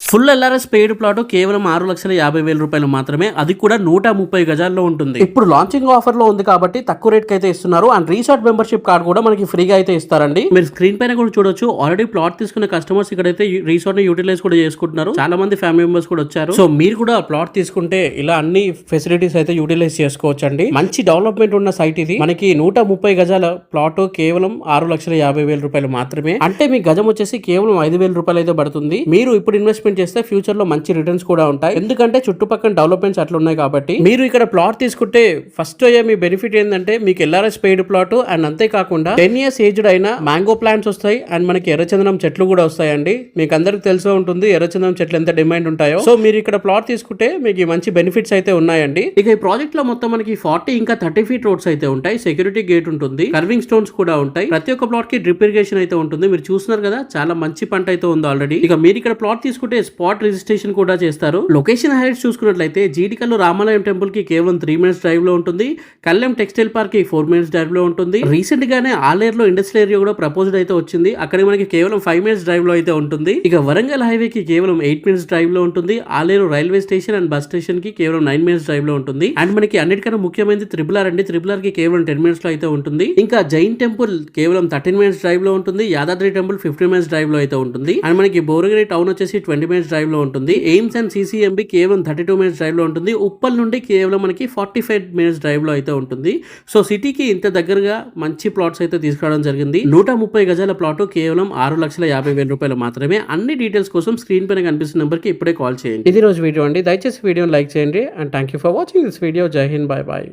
Full LRS paid plot కేవలం 6,50,000 రూపాయలు మాత్రమే, అది కూడా 130 గజాల్లో ఉంటుంది. ఇప్పుడు లాంచింగ్ ఆఫర్ లో ఉంది కాబట్టి తక్కువ రేట్ కి అయితే ఇస్తున్నారు. అండ్ రీసార్ట్ మెంబర్షిప్ కార్డ్ కూడా మనకి ఫ్రీగా అయితే ఇస్తారండి. మీరు స్క్రీన్ పైన కూడా చూడొచ్చు, ఆల్రెడీ ప్లాట్ తీసుకున్న కస్టమర్స్ ఇక్కడైతే రీసార్ట్ ని యూటిలైజ్ కూడా చేసుకుంటున్నారు. చాలా మంది ఫ్యామిలీ మెంబర్స్ కూడా వచ్చారు. సో మీరు కూడా ప్లాట్ తీసుకుంటే ఇలా అన్ని ఫెసిలిటీస్ అయితే యూటిలైజ్ చేసుకోవచ్చు అండి. మంచి డెవలప్మెంట్ ఉన్న సైట్ ఇది. మనకి 130 గజాల ప్లాట్ కేవలం 6,50,000 రూపాయలు మాత్రమే. అంటే మీ గజం వచ్చేసి కేవలం 5,000 రూపాయలు అయితే పడుతుంది. మీరు ఇప్పుడు ఇన్వెస్ట్మెంట్ చేస్తే ఫ్యూచర్ లో మంచి రిటర్న్స్ కూడా ఉంటాయి. ఎందుకంటే చుట్టుపక్కల డెవలప్మెంట్స్ అట్లా ఉన్నాయి కాబట్టి. మీరు ఇక్కడ ప్లాట్ తీసుకుంటే ఫస్ట్ అయ్యే మీ బెనిఫిట్ ఏంటంటే మీకు ఎల్ఆర్ఎస్ పెయిడ్ ప్లాట్ అండ్ అంతేకాకుండా 10 years ఏజ్డ్ అయిన మ్యాంగో ప్లాంట్స్ వస్తాయి అండ్ మనకి ఎర్రచందనం చెట్లు కూడా వస్తాయండి. మీకు అందరికి తెలిసే ఉంటుంది ఎర్రచందనం చెట్లు ఎంత డిమాండ్ ఉంటాయో. సో మీరు ఇక్కడ ప్లాట్ తీసుకుంటే మీకు మంచి బెనిఫిట్స్ అయితే ఉన్నాయండి. ఇక ఈ ప్రాజెక్ట్ లో మొత్తం మనకి 40 ఇంకా 30 feet రోడ్స్ అయితే ఉంటాయి. సెక్యూరిటీ గేట్ ఉంటుంది, కర్వింగ్ స్టోన్స్ కూడా ఉంటాయి. ప్రతి ఒక్క ప్లాట్ కి డ్రిప్ ఇరిగేషన్ అయితే ఉంటుంది. మీరు చూస్తున్నారు కదా, చాలా మంచి పంట అయితే ఉంది ఆల్రెడీ. ఇక మీరు ఇక్కడ ప్లాట్ తీసుకుంటే స్పాట్ రిజిస్ట్రేషన్ కూడా చేస్తారు. లొకేషన్ హైలైట్స్ చూసుకున్నట్లయితే జీడికల్లు రామాలయం టెంపుల్ కి కేవలం 3 minutes డ్రైవ్ లో ఉంటుంది. కళ్యాణ్ టెక్స్టైల్ పార్క్ కి 4 minutes డ్రైవ్ లో ఉంటుంది. రీసెంట్ గానే ఆలేరులో ఇండస్ట్రియల్ ఏరియా కూడా ప్రపోజ్డ్ అయితే వచ్చింది. అక్కడ మనకి కేవలం 5 minutes డ్రైవ్ లో అయితే ఉంటుంది. ఇక వరంగల్ హైవే కి కేవలం 8 minutes డ్రైవ్ లో ఉంటుంది. Aleru railway station and bus station కి కేవలం 9 minutes డ్రైవ్ లో ఉంటుంది. అండ్ మనకి అన్నిటికన్నా ముఖ్యమైనది త్రిపుల్ ఆర్ అండి. త్రిపుల్ ఆర్ కి కేవలం 10 minutes లో అయితే ఉంటుంది. ఇంకా జైన్ టెంపుల్ కేవలం 13 minutes డ్రైవ్ లో ఉంటుంది. యాదాద్రి టెంపుల్ 15 minutes డ్రైవ్ లో అయితే ఉంటుంది. అండ్ మనకి బోరగిరి టౌన్ వచ్చేసి 20 minutes డ్రైవ్ లో ఉంటుంది. ఎయిమ్స్ అండ్ సిసిఎంబి కేవలం 32 minutes డ్రైవ్ లో ఉంటుంది. ఉప్పల్ నుండి కేవలం మనకి 45 minutes డ్రైవ్ లో అయితే ఉంటుంది. సో సిటీకి ఇంత దగ్గరగా మంచి ప్లాట్స్ అయితే తీసుకురావడం జరిగింది. 130 గజాల ప్లాట్ కేవలం 6,50,000 రూపాయలు మాత్రమే. అన్ని డీటెయిల్స్ కోసం స్క్రీన్ పైన కనిపిస్తున్న నెంబర్ కి ఇప్పుడే కాల్ చేయండి. ఇది రోజు వీడియో అండి. దయచేసి వీడియోని లైక్ చేయండి and thank you for watching this video. జై హింద్, బై బై.